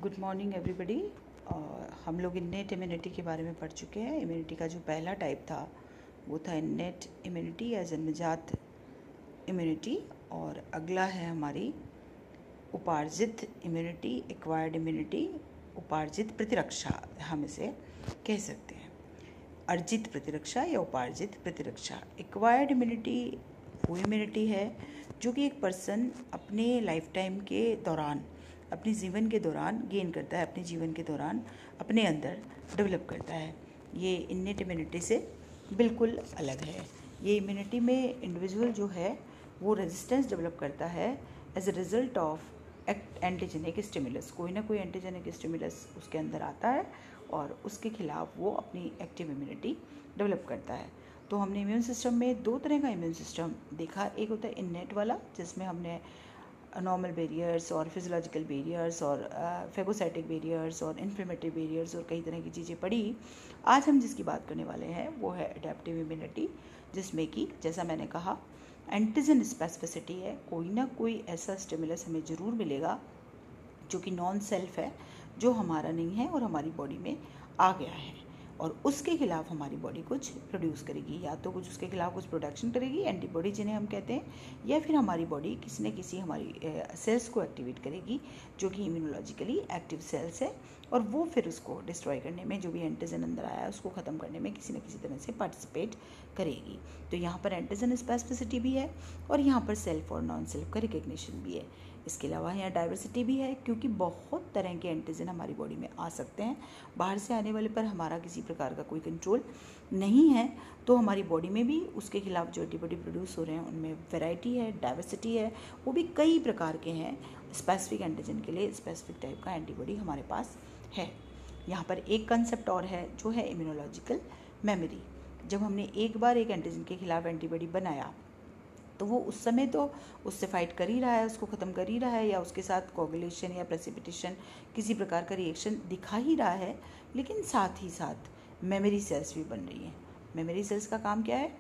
Good morning everybody. हम लोग innate immunity के बारे में पढ़ चुके हैं। इम्यूनिटी का जो पहला टाइप था वो था इन्नेट इम्यूनिटी या जन्मजात इम्यूनिटी, और अगला है हमारी उपार्जित इम्यूनिटी, एक्वायर्ड इम्यूनिटी, उपार्जित प्रतिरक्षा हम इसे कह सकते हैं। अर्जित प्रतिरक्षा या उपार्जित प्रतिरक्षा। एक्वायर्ड इम्यूनिटी वो इम्यूनिटी है जो कि एक पर्सन अपने लाइफ टाइम के दौरान, अपने जीवन के दौरान गेन करता है, अपने जीवन के दौरान अपने अंदर डेवलप करता है। ये इन्नेट इम्यूनिटी से बिल्कुल अलग है। ये इम्यूनिटी में इंडिविजुअल जो है वो रेजिस्टेंस डेवलप करता है as a result of antigenic stimulus. कोई ना कोई एंटीजेनिक स्टिमुलस उसके अंदर आता है और उसके खिलाफ वो अपनी एक्टिव इम्यूनिटी डेवलप करता है। तो हमने इम्यून सिस्टम में दो तरह का इम्यून सिस्टम देखा। एक होता है इन्नेट वाला, जिसमें हमने नॉर्मल बैरियर्स और फिजियोलॉजिकल बैरियर्स और फेगोसाइटिक बैरियर्स और इन्फ्लेमेटरी बैरियर्स और कई तरह की चीज़ें पढ़ी। आज हम जिसकी बात करने वाले हैं वो है एडेप्टिव इम्यूनिटी, जिसमें कि जैसा मैंने कहा एंटीजन स्पेसिफिसिटी है। कोई ना कोई ऐसा स्टिमुलस हमें ज़रूर मिलेगा जो कि नॉन सेल्फ है, जो हमारा नहीं है और हमारी बॉडी में आ गया है, और उसके खिलाफ हमारी बॉडी कुछ प्रोड्यूस करेगी। या तो कुछ उसके खिलाफ कुछ प्रोडक्शन करेगी, एंटीबॉडी जिन्हें हम कहते हैं, या फिर हमारी बॉडी किसी न किसी हमारी सेल्स को एक्टिवेट करेगी जो कि इम्यूनोलॉजिकली एक्टिव सेल्स है, और वो फिर उसको डिस्ट्रॉय करने में, जो भी एंटीजन अंदर आया है उसको ख़त्म करने में किसी न किसी तरह से पार्टिसिपेट करेगी। तो यहाँ पर एंटीजन स्पेसिफिसिटी भी है और यहाँ पर सेल्फ और नॉन सेल्फ का रिकग्निशन भी है। इसके अलावा यहाँ डाइवर्सिटी भी है, क्योंकि बहुत तरह के एंटीजन हमारी बॉडी में आ सकते हैं। बाहर से आने वाले पर हमारा किसी प्रकार का कोई कंट्रोल नहीं है, तो हमारी बॉडी में भी उसके खिलाफ जो एंटीबॉडी प्रोड्यूस हो रहे हैं उनमें वैरायटी है, डाइवर्सिटी है, वो भी कई प्रकार के हैं। स्पेसिफिक एंटीजन के लिए स्पेसिफिक टाइप का एंटीबॉडी हमारे पास है। यहाँ पर एक कंसेप्ट और है जो है इम्यूनोलॉजिकल मेमोरी। जब हमने एक बार एक एंटीजन के खिलाफ एंटीबॉडी बनाया तो वो उस समय तो उससे फाइट कर ही रहा है, उसको ख़त्म कर ही रहा है, या उसके साथ कोगुलेशन या प्रेसिपिटेशन किसी प्रकार का रिएक्शन दिखा ही रहा है, लेकिन साथ ही साथ मेमोरी सेल्स भी बन रही हैं। मेमोरी सेल्स का काम क्या है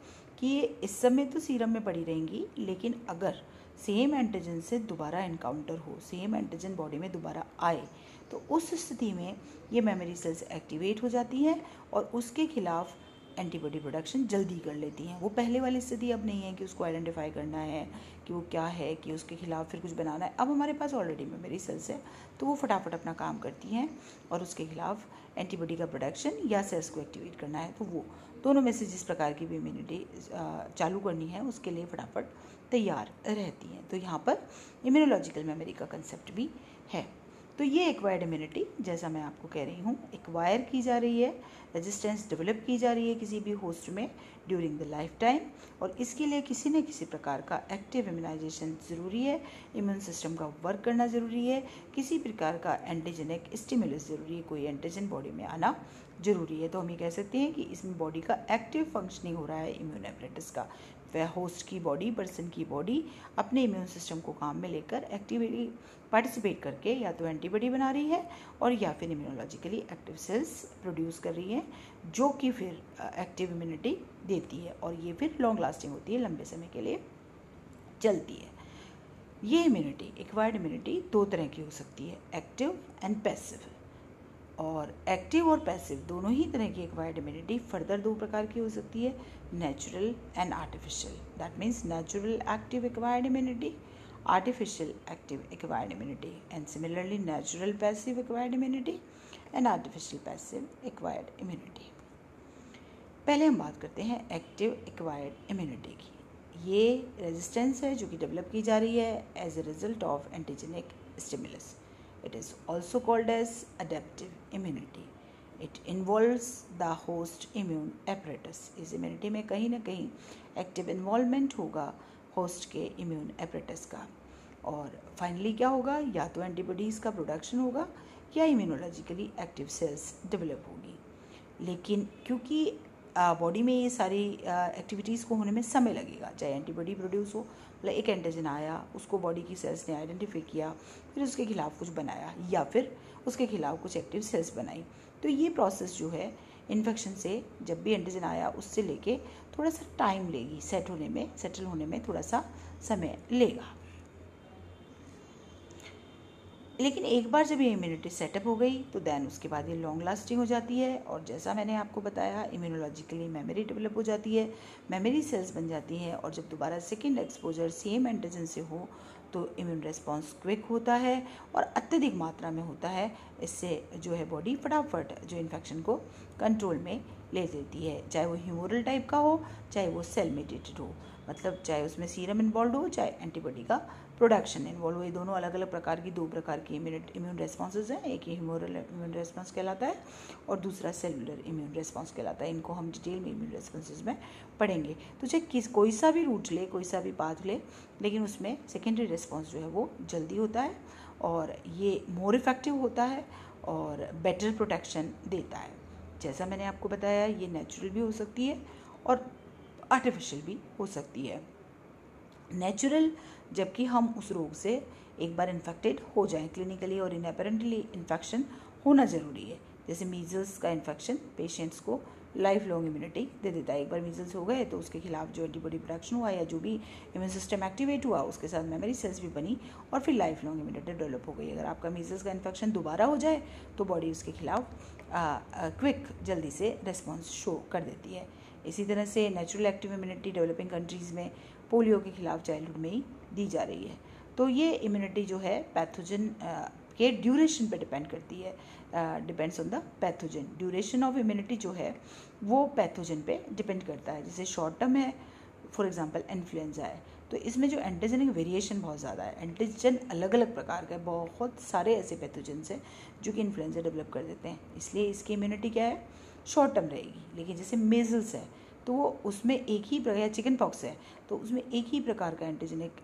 कि ये इस समय तो सीरम में पड़ी रहेंगी, लेकिन अगर सेम एंटीजन से दोबारा इनकाउंटर हो, सेम एंटीजन बॉडी में दोबारा आए, तो उस स्थिति में ये मेमोरी सेल्स एक्टिवेट हो जाती हैं और उसके खिलाफ एंटीबॉडी प्रोडक्शन जल्दी कर लेती हैं। वो पहले वाली स्थिति अब नहीं है कि उसको आइडेंटिफाई करना है कि वो क्या है, कि उसके खिलाफ फिर कुछ बनाना है। अब हमारे पास ऑलरेडी मेमोरी सेल्स है, तो वो फटाफट अपना काम करती हैं और उसके खिलाफ एंटीबॉडी का प्रोडक्शन या सेल्स को एक्टिवेट करना है, तो वो दोनों में से जिस प्रकार की भी इम्यूनिटी चालू करनी है उसके लिए फटाफट तैयार रहती हैं। तो यहाँ पर इम्यूनोलॉजिकल मेमोरी का कंसेप्ट भी है। तो ये एक्वायर्ड इम्यूनिटी, जैसा मैं आपको कह रही हूँ, एक्वायर की जा रही है, रेजिस्टेंस डेवलप की जा रही है किसी भी होस्ट में ड्यूरिंग द लाइफ टाइम, और इसके लिए किसी न किसी प्रकार का एक्टिव इम्यूनाइजेशन ज़रूरी है, इम्यून सिस्टम का वर्क करना ज़रूरी है, किसी प्रकार का एंटीजेनिक स्टिमुलस ज़रूरी है, कोई एंटीजन बॉडी में आना ज़रूरी है। तो हम ये कह सकते हैं कि इसमें बॉडी का एक्टिव फंक्शनिंग हो रहा है इम्यून एपरेटस का। वह होस्ट की बॉडी, पर्सन की बॉडी अपने इम्यून सिस्टम को काम में लेकर एक्टिवली पार्टिसिपेट करके या तो एंटीबॉडी बना रही है और या फिर इम्यूनोलॉजिकली एक्टिव सेल्स प्रोड्यूस कर रही है, जो कि फिर एक्टिव इम्यूनिटी देती है, और ये फिर लॉन्ग लास्टिंग होती है, लंबे समय के लिए चलती है। ये इम्यूनिटी, एक्वायर्ड इम्यूनिटी, दो तरह की हो सकती है, एक्टिव एंड पैसिव। और एक्टिव और पैसिव दोनों ही तरह की एक्वायर्ड इम्यूनिटी फर्दर दो प्रकार की हो सकती है, natural and artificial. That means natural active acquired immunity, artificial active acquired immunity, and similarly natural passive acquired immunity and artificial passive acquired immunity. पहले हम बात करते हैं एक्टिव एक्वायर्ड इम्यूनिटी की। ये रेजिस्टेंस है जो कि डेवलप की जा रही है as a result of antigenic stimulus. It is also called as adaptive immunity. It involves the host immune apparatus. इस इम्यूनिटी में कहीं ना कहीं एक्टिव इन्वॉल्वमेंट होगा होस्ट के इम्यून एपरेटस का, और फाइनली क्या होगा, या तो एंटीबॉडीज़ का प्रोडक्शन होगा या इम्यूनोलॉजिकली एक्टिव सेल्स डेवलप होगी। लेकिन क्योंकि बॉडी में ये सारी एक्टिविटीज़ को होने में समय लगेगा, चाहे एंटीबॉडी प्रोड्यूस हो, मतलब एक एंटीजन आया, उसको बॉडी की सेल्स ने आइडेंटिफाई किया, फिर उसके खिलाफ कुछ बनाया या फिर उसके खिलाफ कुछ एक्टिव सेल्स बनाई, तो ये प्रोसेस जो है इन्फेक्शन से जब भी एंटीजन आया उससे लेके थोड़ा सा टाइम लेगी, सेटल होने में थोड़ा सा समय लेगा। लेकिन एक बार जब ये इम्यूनिटी सेटअप हो गई तो देन उसके बाद ये लॉन्ग लास्टिंग हो जाती है, और जैसा मैंने आपको बताया इम्यूनोलॉजिकली मेमोरी डेवलप हो जाती है, मेमोरी सेल्स बन जाती हैं, और जब दोबारा सेकेंड एक्सपोजर सेम एंटीजन से हो तो इम्यून रिस्पॉन्स क्विक होता है और अत्यधिक मात्रा में होता है। इससे जो है बॉडी फटाफट जो इन्फेक्शन को कंट्रोल में ले लेती है, चाहे वो ह्यूमोरल टाइप का हो, चाहे वो सेल मेडिएटेड हो, मतलब चाहे उसमें सीरम इन्वॉल्व हो, चाहे एंटीबॉडी का प्रोडक्शन इन्वॉल्व हो। ये दोनों अलग अलग प्रकार की, दो प्रकार की इम्यून रेस्पॉन्सेज हैं। एक ह्यूमोरल इम्यून रेस्पॉन्स कहलाता है और दूसरा सेलुलर इम्यून रेस्पॉन्स कहलाता है। इनको हम डिटेल में इम्यून रेस्पॉन्सेज में पढ़ेंगे। तो चाहे कोई सा भी रूट ले, कोई सा भी पाथ ले, लेकिन उसमें सेकेंडरी रेस्पॉन्स जो है वो जल्दी होता है और ये मोर इफेक्टिव होता है और बेटर प्रोटेक्शन देता है। जैसा मैंने आपको बताया, ये नेचुरल भी हो सकती है और आर्टिफिशियल भी हो सकती है। नेचुरल जबकि हम उस रोग से एक बार इन्फेक्टेड हो जाएं क्लिनिकली और इनअपेरेंटली इन्फेक्शन होना ज़रूरी है। जैसे मीजल्स का इन्फेक्शन पेशेंट्स को लाइफ लॉन्ग इम्यूनिटी दे देता है। एक बार मीजल्स हो गए तो उसके खिलाफ जो एंटीबॉडी प्रोडक्शन हुआ या जो भी इम्यून सिस्टम एक्टिवेट हुआ उसके साथ मेमोरी सेल्स भी बनी और फिर लाइफ लॉन्ग इम्यूनिटी डेवलप हो गई। अगर आपका मीजल्स का इन्फेक्शन दोबारा हो जाए तो बॉडी उसके खिलाफ क्विक जल्दी से रिस्पॉन्स शो कर देती है। इसी तरह से natural active immunity developing countries में पोलियो के खिलाफ चाइल्डहुड में ही दी जा रही है। तो ये इम्यूनिटी जो है पैथोजन के ड्यूरेशन पे डिपेंड करती है, depends on the pathogen. Duration of immunity जो है वो पैथोजन पे डिपेंड करता है। जैसे शॉर्ट टर्म है, फॉर एग्जांपल इन्फ्लुएंजा है, तो इसमें जो एंटीजेनिक वेरिएशन बहुत ज़्यादा है। एंटीजन अलग अलग प्रकार का है, बहुत सारे ऐसे पैथोजेंस हैं जो कि इन्फ्लुएंजा डेवलप कर देते हैं, इसलिए इसकी इम्यूनिटी क्या है, शॉर्ट टर्म रहेगी। लेकिन जैसे मेजल्स है तो वो उसमें एक ही प्रकार, चिकन पॉक्स है तो उसमें एक ही प्रकार का एंटीजेनिक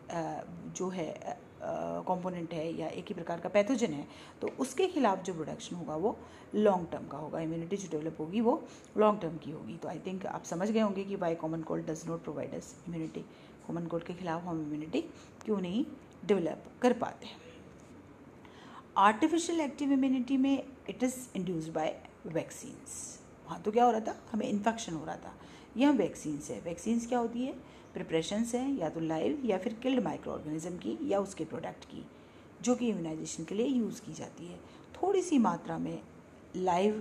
जो है कंपोनेंट है या एक ही प्रकार का पैथोजन है, तो उसके खिलाफ जो प्रोडक्शन होगा वो लॉन्ग टर्म का होगा। इम्यूनिटी जो डेवलप होगी वो लॉन्ग टर्म की होगी। तो आई थिंक आप समझ गए होंगे कि why common cold does not provide us immunity. Common cold के खिलाफ हम इम्यूनिटी क्यों नहीं डेवलप कर पाते। आर्टिफिशियल एक्टिव इम्यूनिटी में it is induced by vaccines. वहाँ तो क्या हो रहा था, हमें इन्फेक्शन हो रहा था, यह वैक्सीन्स है। वैक्सीन्स क्या होती है, प्रिपरेशंस हैं या तो लाइव या फिर किल्ड माइक्रो ऑर्गेनिज्म की या उसके प्रोडक्ट की, जो कि इम्यूनाइजेशन के लिए यूज़ की जाती है। थोड़ी सी मात्रा में लाइव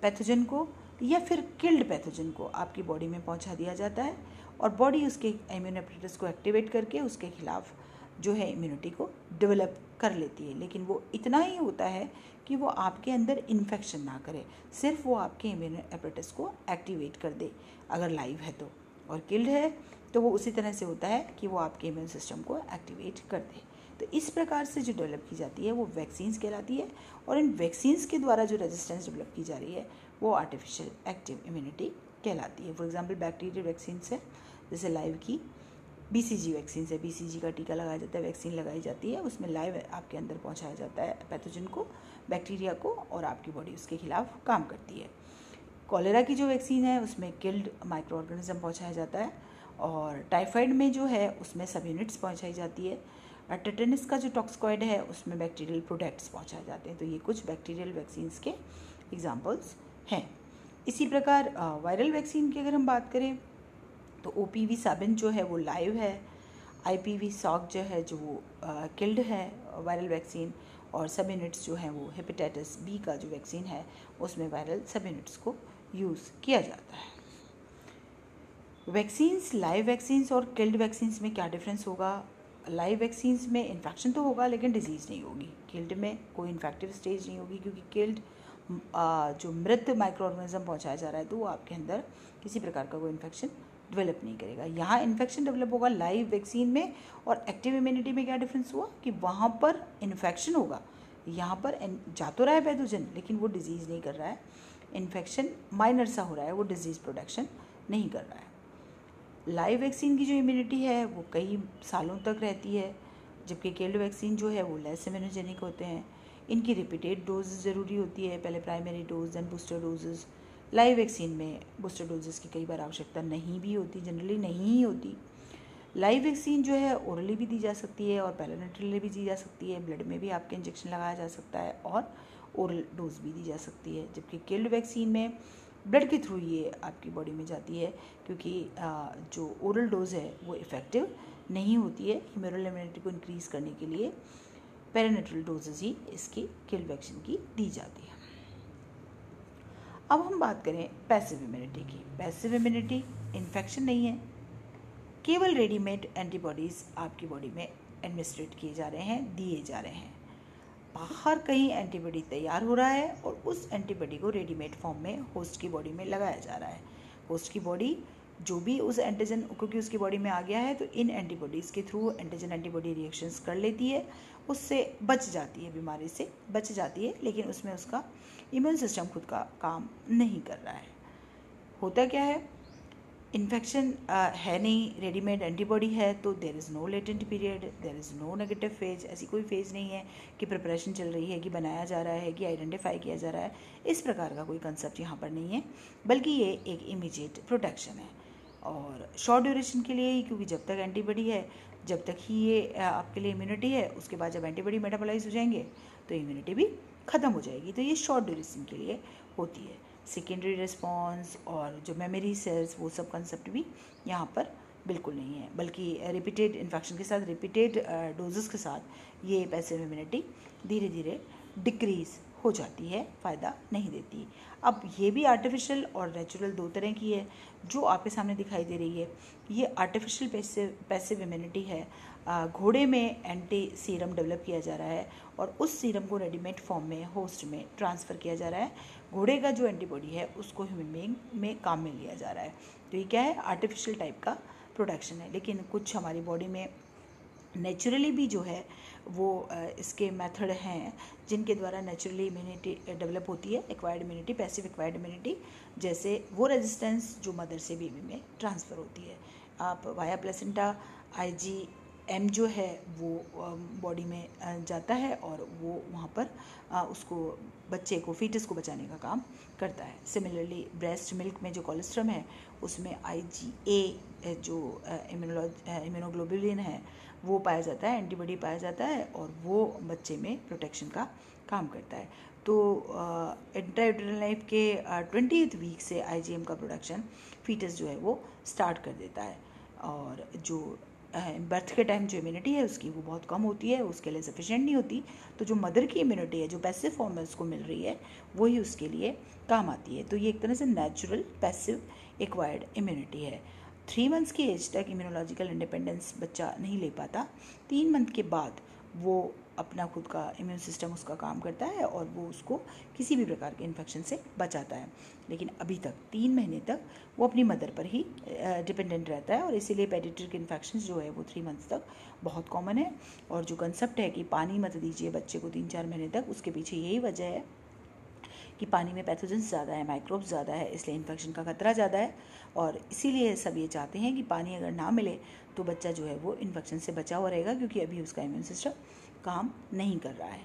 पैथोजन को या फिर किल्ड पैथोजन को आपकी बॉडी में पहुंचा दिया जाता है और बॉडी उसके इम्यून एपरेटस को एक्टिवेट करके उसके खिलाफ जो है इम्यूनिटी को डेवलप कर लेती है। लेकिन वो इतना ही होता है कि वो आपके अंदर इन्फेक्शन ना करे, सिर्फ वो आपके इम्यून एपरेटस को एक्टिवेट कर दे अगर लाइव है तो, और किल्ड है तो वो उसी तरह से होता है कि वो आपके इम्यून सिस्टम को एक्टिवेट कर दे। तो इस प्रकार से जो डेवलप की जाती है वो वैक्सीन्स कहलाती है और इन वैक्सीन्स के द्वारा जो रेजिस्टेंस डेवलप की जा रही है वो आर्टिफिशियल एक्टिव इम्यूनिटी कहलाती है। फॉर एग्जांपल बैक्टीरियल वैक्सीन्स है, जैसे लाइव की BCG वैक्सीन है, BCG का टीका लगाया जाता है, वैक्सीन लगाई जाती है, उसमें लाइव आपके अंदर पहुंचाया जाता है पैथोजन को, बैक्टीरिया को, और आपकी बॉडी उसके खिलाफ काम करती है। कॉलेरा की जो वैक्सीन है उसमें किल्ड माइक्रो ऑर्गेनिज्म पहुँचाया जाता है और टाइफाइड में जो है उसमें सब यूनिट्स पहुँचाई जाती है। टेटेनस का जो टॉक्सिकॉइड है उसमें बैक्टीरियल प्रोडक्ट्स पहुँचाए जाते हैं। तो ये कुछ बैक्टीरियल वैक्सीन्स के एग्जाम्पल्स हैं। इसी प्रकार वायरल वैक्सीन की अगर हम बात करें तो OPV साबिन जो है वो लाइव है, IPV सॉक जो है जो वो किल्ड है वायरल वैक्सीन, और सब यूनिट्स जो हैं वो हेपेटाइटिस B का जो वैक्सीन है उसमें वायरल सब यूनिट्स को यूज़ किया जाता है। वैक्सीन्स, लाइव वैक्सीन्स और किल्ड वैक्सीन्स में क्या डिफरेंस होगा? लाइव वैक्सीन्स में इन्फेक्शन तो होगा लेकिन डिजीज़ नहीं होगी। किल्ड में कोई इन्फेक्टिव स्टेज नहीं होगी क्योंकि किल्ड जो मृत माइक्रो ऑर्गेनिज्म पहुँचाया जा रहा है तो वो आपके अंदर किसी प्रकार का कोई इन्फेक्शन डेवलप नहीं करेगा। यहाँ इन्फेक्शन डेवलप होगा लाइव वैक्सीन में। और एक्टिव इम्यूनिटी में क्या डिफरेंस हुआ कि वहाँ पर इन्फेक्शन होगा, यहाँ पर जा तो रहा है पैथोजन लेकिन वो डिजीज़ नहीं कर रहा है, इन्फेक्शन माइनर सा हो रहा है, वो डिजीज़ प्रोडक्शन नहीं कर रहा है। लाइव वैक्सीन की जो इम्यूनिटी है वो कई सालों तक रहती है, जबकि किल्ड वैक्सीन जो है वो लेस इम्यूनोजेनिक होते हैं। इनकी रिपीटेड डोज ज़रूरी होती है, पहले primary dose then booster doses. Live vaccine में बूस्टर डोजेस की कई बार आवश्यकता नहीं भी होती, जनरली नहीं ही होती। लाइव वैक्सीन जो है ओरली भी दी जा सकती है और पैरानेट्रली भी दी जा सकती है, ब्लड में भी आपके इंजेक्शन लगाया जा सकता है और ओरल डोज भी दी जा सकती है। जबकि किल्ड वैक्सीन में ब्लड के थ्रू ये आपकी बॉडी में जाती है क्योंकि जो ओरल डोज है वो इफ़ेक्टिव नहीं होती है ह्यूमरल इम्यूनिटी को इंक्रीज़ करने के लिए। पेरिनेटल डोजेज ही इसकी किल वैक्सीन की दी जाती है। अब हम बात करें पैसिव इम्यूनिटी की। पैसिव इम्यूनिटी इन्फेक्शन नहीं है, केवल रेडीमेड एंटीबॉडीज़ आपकी बॉडी में एडमिनिस्ट्रेट किए जा रहे हैं, दिए जा रहे हैं। बाहर कहीं एंटीबॉडी तैयार हो रहा है और उस एंटीबॉडी को रेडीमेड फॉर्म में होस्ट की बॉडी में लगाया जा रहा है। होस्ट की बॉडी जो भी उस एंटीजन, क्योंकि उसकी बॉडी में आ गया है, तो इन एंटीबॉडीज़ के थ्रू एंटीजन एंटीबॉडी रिएक्शंस कर लेती है, उससे बच जाती है, बीमारी से बच जाती है, लेकिन उसमें उसका इम्यून सिस्टम खुद का काम नहीं कर रहा है। होता क्या है, इन्फेक्शन है नहीं, रेडीमेड एंटीबॉडी है, तो there is no latent period, there is no negative phase. ऐसी कोई फेज नहीं है कि प्रिपरेशन चल रही है, कि बनाया जा रहा है, कि आइडेंटिफाई किया जा रहा है। इस प्रकार का कोई कंसेप्ट यहाँ पर नहीं है, बल्कि ये एक इमीडिएट प्रोटेक्शन है और शॉर्ट ड्यूरेशन के लिए ही, क्योंकि जब तक एंटीबॉडी है, जब तक ही ये आपके लिए इम्यूनिटी है, उसके बाद जब एंटीबॉडी मेटाबोलाइज हो जाएंगे तो इम्यूनिटी भी ख़त्म हो जाएगी। तो ये शॉर्ट ड्यूरेशन के लिए होती है। सेकेंडरी रिस्पॉन्स और जो मेमोरी सेल्स, वो सब कंसेप्ट भी यहाँ पर बिल्कुल नहीं है, बल्कि रिपीटेड इन्फेक्शन के साथ, रिपीटेड डोजेस के साथ ये पैसिव इम्यूनिटी धीरे धीरे डिक्रीज़ हो जाती है, फ़ायदा नहीं देती। अब ये भी आर्टिफिशियल और नेचुरल दो तरह की है। जो आपके सामने दिखाई दे रही है, ये आर्टिफिशियल पैसिव इम्यूनिटी है। घोड़े में एंटी सीरम डेवलप किया जा रहा है और उस सीरम को रेडीमेड फॉर्म में होस्ट में ट्रांसफ़र किया जा रहा है। घोड़े का जो एंटीबॉडी है उसको ह्यूमन बीइंग में काम में लिया जा रहा है। तो ये क्या है, आर्टिफिशियल टाइप का प्रोडक्शन है। लेकिन कुछ हमारी बॉडी में नेचुरली भी जो है वो इसके मेथड हैं जिनके द्वारा नेचुरली इम्यूनिटी डेवलप होती है, acquired immunity, passive acquired immunity. जैसे वो रेजिस्टेंस जो मदर से बेबी में ट्रांसफ़र होती है। आप वाया प्लेसेंटा IgM जो है वो बॉडी में जाता है और वो वहाँ पर उसको, बच्चे को, फीटस को बचाने का काम करता है। सिमिलरली ब्रेस्ट मिल्क में जो कोलेस्ट्रम है उसमें IgA जो इम्यूनोग्लोबुलिन है वो पाया जाता है, एंटीबॉडी पाया जाता है और वो बच्चे में प्रोटेक्शन का काम करता है। तो इंट्रायूटेरल लाइफ के 20th वीक से IgM का प्रोडक्शन फीटस जो है वो स्टार्ट कर देता है और जो बर्थ के टाइम जो इम्यूनिटी है उसकी वो बहुत कम होती है, उसके लिए सफिशिएंट नहीं होती। तो जो मदर की इम्यूनिटी है, जो पैसिव फॉर्म में उसको मिल रही है, वही उसके लिए काम आती है। तो ये एक तरह से नेचुरल पैसिव एक्वायर्ड इम्यूनिटी है। 3 मंथ्स की एज तक इम्यूनोलॉजिकल इंडिपेंडेंस बच्चा नहीं ले पाता। 3 मंथ के बाद वो अपना खुद का इम्यून सिस्टम उसका काम करता है और वो उसको किसी भी प्रकार के इन्फेक्शन से बचाता है। लेकिन अभी तक 3 महीने तक वो अपनी मदर पर ही डिपेंडेंट रहता है और इसीलिए पेडियाट्रिक इन्फेक्शन जो है वो 3 मंथ्स तक बहुत कॉमन है। और जो कंसेप्ट है कि पानी मत दीजिए बच्चे को 3-4 महीने तक, उसके पीछे यही वजह है कि पानी में पैथोजेंस ज़्यादा है, माइक्रोब्स ज़्यादा है, इसलिए इन्फेक्शन का खतरा ज़्यादा है। और इसीलिए सब ये चाहते हैं कि पानी अगर ना मिले तो बच्चा जो है वो इन्फेक्शन से बचा हुआ रहेगा, क्योंकि अभी उसका इम्यून सिस्टम काम नहीं कर रहा है।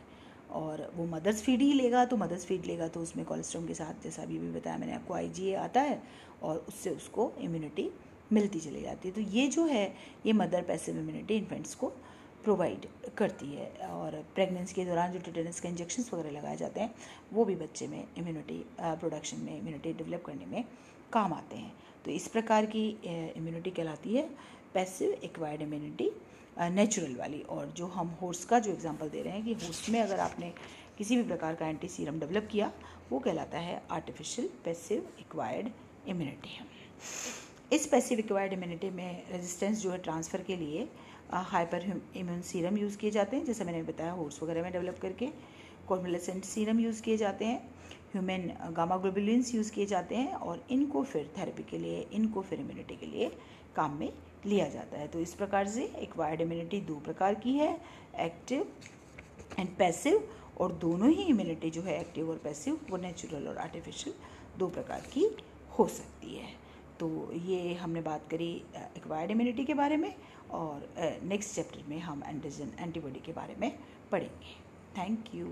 और वो मदर्स फीड ही लेगा, तो मदर्स फीड लेगा तो उसमें कोलेस्ट्रॉल के साथ, जैसा अभी भी बताया मैंने आपको, IgA आता है और उससे उसको इम्यूनिटी मिलती चली जाती है। तो ये जो है ये मदर पैसिव इम्यूनिटी इन्फेंट्स को प्रोवाइड करती है। और प्रेगनेंसी के दौरान जो टिटेनस के इंजेक्शंस वगैरह लगाए जाते हैं वो भी बच्चे में इम्यूनिटी प्रोडक्शन में, इम्यूनिटी डेवलप करने में काम आते हैं। तो इस प्रकार की इम्यूनिटी कहलाती है पैसिव एक्वायर्ड इम्यूनिटी, नेचुरल वाली। और जो हम हॉर्स का जो एग्जांपल दे रहे हैं कि हॉर्स में अगर आपने किसी भी प्रकार का एंटी सीरम डेवलप किया, वो कहलाता है आर्टिफिशियल पैसिव एक्वायर्ड इम्यूनिटी। इस पैसिव एक्वायर्ड इम्यूनिटी में रेजिस्टेंस जो है ट्रांसफ़र के लिए हाइपर इम्यून सीरम यूज़ किए जाते हैं, जैसे मैंने बताया हॉर्स वगैरह में डेवलप करके। कॉन्वलेसेंट सीरम यूज़ किए जाते हैं, ह्यूमन गामा ग्लोबुलिन्स यूज़ किए जाते हैं और इनको फिर थेरेपी के लिए, इनको फिर इम्यूनिटी के लिए काम में लिया जाता है। तो इस प्रकार से एक्वायर्ड इम्यूनिटी 2 प्रकार की है, एक्टिव एंड पैसिव। और दोनों ही इम्यूनिटी जो है एक्टिव और पैसिव वो नेचुरल और आर्टिफिशियल 2 प्रकार की हो सकती है। तो ये हमने बात करी एक्वायर्ड इम्यूनिटी के बारे में और नेक्स्ट चैप्टर में हम एंटीजन एंटीबॉडी के बारे में पढ़ेंगे। Thank you.